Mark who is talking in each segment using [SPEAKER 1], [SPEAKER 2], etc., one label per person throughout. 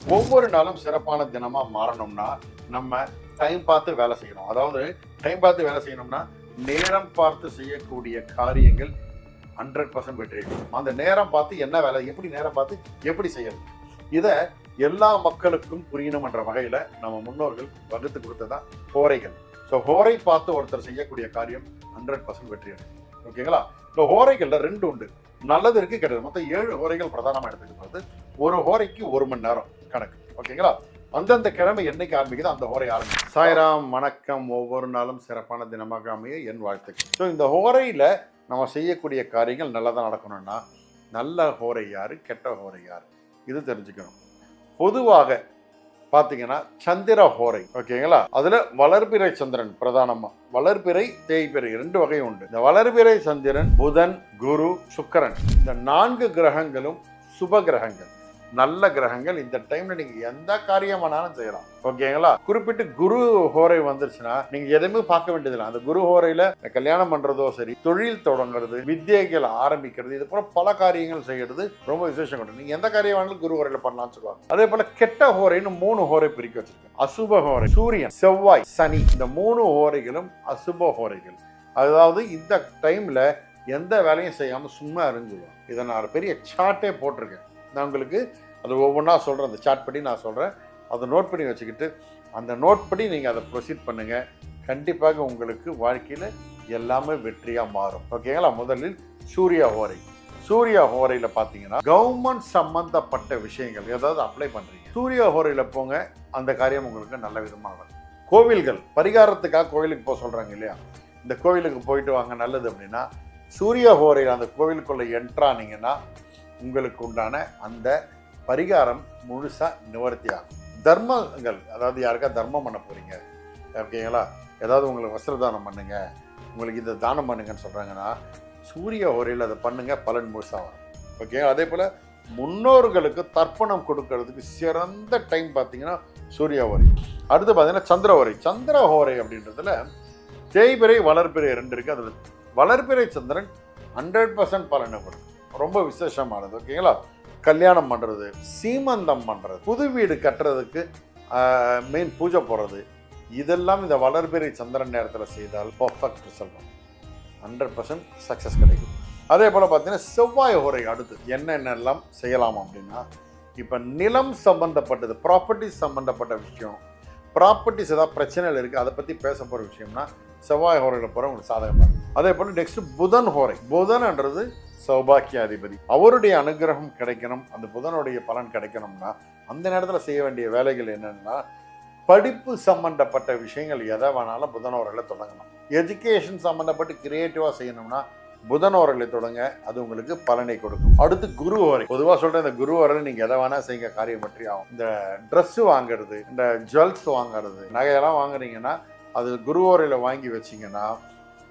[SPEAKER 1] ஒவ்வொரு நாளும் சிறப்பான தினமா மாறணும்னா நம்ம டைம் பார்த்து வேலை செய்யணும். அதாவது டைம் பார்த்து வேலை செய்யணும்னா நேரம் பார்த்து செய்யக்கூடிய காரியங்கள் 100% வெற்றி. அந்த நேரம் பார்த்து என்ன வேலை, எப்படி நேரம் பார்த்து எப்படி செய்யறது, இதை எல்லா மக்களுக்கும் புரியணும் என்ற வகையில நம்ம முன்னோர்கள் வகுத்து கொடுத்ததான் ஹோரைகள். ஸோ ஹோரை பார்த்து ஒருத்தர் செய்யக்கூடிய காரியம் 100% வெற்றி அடையும். ஓகேங்களா? இப்போ ஹோரைகள்ல 2 உண்டு. நல்லது இருக்கு, கெட்டது. மொத்தம் 7 ஹோரைகள் பிரதானமா எடுத்துக்கிறது. ஒரு ஹோரைக்கு 1 மணி நேரம் கணக்கு. ஓகேங்களா? அந்தந்த கிழமை என்னைக்கு ஆரம்பிக்குது அந்த ஹோரை ஆரம்பிக்கும். சாய்ராம், வணக்கம். ஒவ்வொரு நாளும் சிறப்பான தினமாக அமைய என் வாழ்த்துக்கள். ஸோ இந்த ஹோரையில நம்ம செய்யக்கூடிய காரியங்கள் நல்லதாக நடக்கணும்னா நல்ல ஹோரை யாரு, கெட்ட ஹோரை யாரு, இது தெரிஞ்சுக்கணும். பொதுவாக பார்த்தீங்கன்னா சந்திர ஹோரை. ஓகேங்களா? அதுல வளர்பிறை சந்திரன் பிரதானமா. வளர்பிறை, தேய்பிறை 2 வகை உண்டு. இந்த வளர்பிறை சந்திரன், புதன், குரு, சுக்கிரன், இந்த 4 கிரகங்களும் சுப கிரகங்கள், நல்ல கிரகங்கள். இந்த டைம்ல நீங்க எந்த காரியம் வேணாலும் செய்யலாம். ஓகேங்களா? குறிப்பிட்டு குரு ஹோரை வந்துருச்சுன்னா நீங்க எதுவுமே பார்க்க வேண்டியதில்லை. அந்த குரு ஹோரையில கல்யாணம் பண்றதோ சரி, தொழில் தொடங்குறது, வித்தியைகள் ஆரம்பிக்கிறது, இது போல பல காரியங்கள் செய்யறது ரொம்ப விசேஷம் கொண்டு. நீங்க எந்த காரியம் வேணாலும் குரு ஹோரையில பண்ணலாம்னு சொல்லுவாங்க. அதே போல கெட்ட ஹோரைன்னு 3 ஹோரை பிரிக்க வச்சிருக்கேன். அசுப ஹோரை, சூரியன், செவ்வாய், சனி, இந்த 3 ஹோரைகளும் அசுப ஹோரைகள். அதாவது இந்த டைம்ல எந்த வேலையும் செய்யாம சும்மா இருந்துருவோம். இதை நான் பெரிய சார்ட்டே போட்டிருக்கேன். நான் உங்களுக்கு அது ஒவ்வொன்றா சொல்கிறேன். அந்த சார்ட் படி நான் சொல்கிறேன். அதை நோட் பண்ணி வச்சுக்கிட்டு அந்த நோட் படி நீங்கள் அதை ப்ரொசீட் பண்ணுங்கள். கண்டிப்பாக உங்களுக்கு வாழ்க்கையில் எல்லாமே வெற்றியாக மாறும். ஓகேங்களா? முதலில் சூரிய ஹோரை. சூரிய ஹோரையில் பார்த்தீங்கன்னா கவர்மெண்ட் சம்மந்தப்பட்ட விஷயங்கள் ஏதாவது அப்ளை பண்ணுறீங்க, சூரிய ஹோரையில் போங்க. அந்த காரியம் உங்களுக்கு நல்ல விதமாக வரும். கோவில்கள் பரிகாரத்துக்காக கோவிலுக்கு போக சொல்கிறாங்க இல்லையா? இந்த கோவிலுக்கு போயிட்டு வாங்க நல்லது அப்படின்னா சூரிய ஹோரையில் அந்த கோவிலுக்குள்ளே என்ட்ரானீங்கன்னா உங்களுக்கு உண்டான அந்த பரிகாரம் முழுசா நிவர்த்தி ஆகும். தர்மங்கள், அதாவது யாருக்கா தர்மம் பண்ண போறீங்க, ஓகேங்களா? ஏதாவது உங்களுக்கு வஸ்திரதானம் பண்ணுங்க, உங்களுக்கு இதை தானம் பண்ணுங்கன்னு சொல்றாங்கன்னா சூரிய ஹோரையில் அதை பண்ணுங்க, பலன் முழுசா வரும். ஓகே. அதே போல முன்னோர்களுக்கு தர்ப்பணம் கொடுக்கறதுக்கு சிறந்த டைம் பார்த்தீங்கன்னா சூரிய ஹோரை. அடுத்து பார்த்தீங்கன்னா சந்திர ஹோரை. சந்திர ஹோரை அப்படின்றதுல தேய்பிறை, வளர்பிறை 2 இருக்கு. அதில் வளர்பிறை சந்திரன் 100% பலனை கொடுக்கும். ரொம்ப விசேஷமானது. ஓகேங்களா? கல்யாணம் பண்ணுறது, சீமந்தம் பண்ணுறது, புது வீடு கட்டுறதுக்கு மெயின் பூஜை போடுறது, இதெல்லாம் இந்த வளர்பிறை சந்திரன் நேரத்தில் செய்தால் பர்ஃபெக்ட் ரிசல்ட், 100% சக்ஸஸ் கிடைக்கும். அதே போல் பார்த்தீங்கன்னா செவ்வாய் ஹோரை அடுத்து என்னென்னலாம் செய்யலாம் அப்படின்னா, இப்போ நிலம் சம்மந்தப்பட்டது, ப்ராப்பர்ட்டிஸ் சம்மந்தப்பட்ட விஷயம், ப்ராப்பர்ட்டிஸ் ஏதாவது பிரச்சனைகள் இருக்குது, அதை பற்றி பேச போகிற விஷயம்னா செவ்வாய் ஹோரையில் போகிற உங்களுக்கு சாதகமாக இருக்கும். அதே போல் நெக்ஸ்ட் புதன் ஹோரை. புதன்ன்றது சௌபாக்கிய அதிபதி. அவருடைய அனுகிரகம் கிடைக்கணும், அந்த புதனுடைய பலன் கிடைக்கணும்னா அந்த நேரத்தில் செய்ய வேண்டிய வேலைகள் என்னென்னா, படிப்பு சம்பந்தப்பட்ட விஷயங்கள் எதை வேணாலும் புதனோரையில் தொடங்கணும். எஜுகேஷன் சம்மந்தப்பட்டு கிரியேட்டிவாக செய்யணும்னா புதனோரையில தொடங்க, அது உங்களுக்கு பலனை கொடுக்கும். அடுத்து குரு ஹோரை. பொதுவாக சொல்கிறேன், இந்த குரு ஹோரையில் நீங்கள் எதை வேணால் செய்யுங்க, காரியம் பற்றி ஆகும். இந்த ட்ரெஸ்ஸு வாங்குறது, இந்த ஜுவல்ஸ் வாங்குறது, நகையெல்லாம் வாங்குறீங்கன்னா அது குரு ஹோரையில் வாங்கி வச்சிங்கன்னா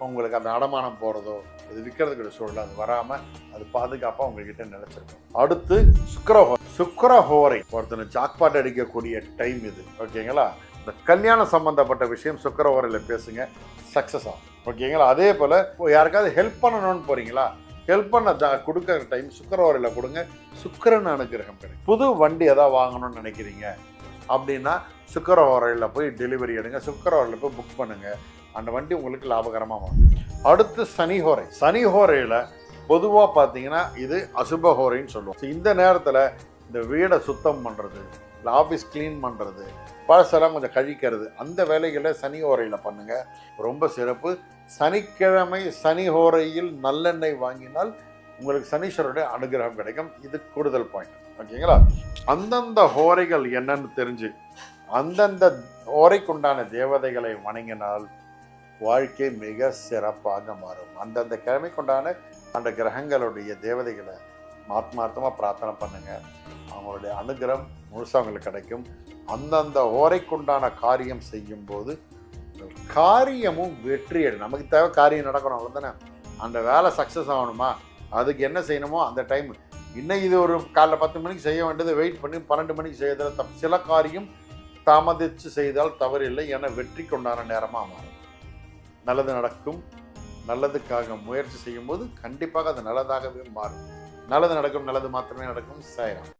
[SPEAKER 1] உங்களுக்கு அந்த அடமானம் போகிறதோ இது விற்கிறதுக்கு சூழல் அது வராமல் அது பாதுகாப்பாக உங்ககிட்ட நினைச்சிருக்கும். அடுத்து சுக்கிரஹோரை. சுக்கிரஹோரை ஒருத்தனை ஜாக்பாட் அடிக்கக்கூடிய டைம் இது. ஓகேங்களா? இந்த கல்யாணம் சம்மந்தப்பட்ட விஷயம் சுக்கிரஹோரையில் பேசுங்க, சக்ஸஸ் ஆகும். ஓகேங்களா? அதே போல் யாருக்காவது ஹெல்ப் பண்ணணும்னு போகிறீங்களா, ஹெல்ப் பண்ண கொடுக்குற டைம் சுக்கிரஹோரையில் கொடுங்க, சுக்கிரன் அனுகிரகம் கிடைக்கும். புது வண்டி எதாவது வாங்கணும்னு நினைக்கிறீங்க அப்படின்னா சுக்கிரஹோரையில் போய் டெலிவரி எடுங்க, சுக்கிரஹோரையில் போய் புக் பண்ணுங்கள், அந்த வண்டி உங்களுக்கு லாபகரமாக வரும். அடுத்து சனி ஹோரை. சனி ஹோரையில் பொதுவாக பார்த்தீங்கன்னா இது அசுப ஹோரைன்னு சொல்லுவோம். இந்த நேரத்தில் இந்த வீடை சுத்தம் பண்ணுறது, இல்லை ஆஃபீஸ் க்ளீன் பண்ணுறது, பழசெல்லாம் கொஞ்சம் கழிக்கிறது, அந்த வேலைகளை சனி ஹோரையில் பண்ணுங்கள், ரொம்ப சிறப்பு. சனிக்கிழமை சனி ஹோரையில் நல்லெண்ணெய் வாங்கினால் உங்களுக்கு சனீஸ்வரருடைய அனுகிரகம் கிடைக்கும். இது கூடுதல் பாயிண்ட். ஓகேங்களா? அந்தந்த ஹோரைகள் என்னன்னு தெரிஞ்சு அந்தந்த ஹோரைக்குண்டான தேவதைகளை வணங்கினால் வாழ்க்கை மிக சிறப்பாக மாறும். அந்தந்த கிழமைக்குண்டான அந்த கிரகங்களுடைய தேவதைகளை ஆத்மார்த்தமாக பிரார்த்தனை பண்ணுங்க, அவங்களுடைய அனுகிரகம் முழுசாக அவங்களுக்கு கிடைக்கும். அந்தந்த ஹோரைக்குண்டான காரியம் செய்யும் போது காரியமும் வெற்றி அடையும். நமக்கு தேவை காரியம் நடக்கணும், அவ்வளோதானே. அந்த வேலை சக்ஸஸ் ஆகணுமா, அதுக்கு என்ன செய்யணுமோ அந்த டைம். இன்னும் இது ஒரு காலைல 10 மணிக்கு செய்ய வேண்டியது வெயிட் பண்ணி 12 மணிக்கு செய்யறதுல சில காரியம் தாமதித்து செய்தால் தவறில்லை, என வெற்றி கொண்டான நேரமாக மாறும். நல்லது நடக்கும். நல்லதுக்காக முயற்சி செய்யும் போது கண்டிப்பாக அது நல்லதாகவே மாறும். நல்லது நடக்கும், நல்லது மாத்திரமே நடக்கும். சாய்ராம்.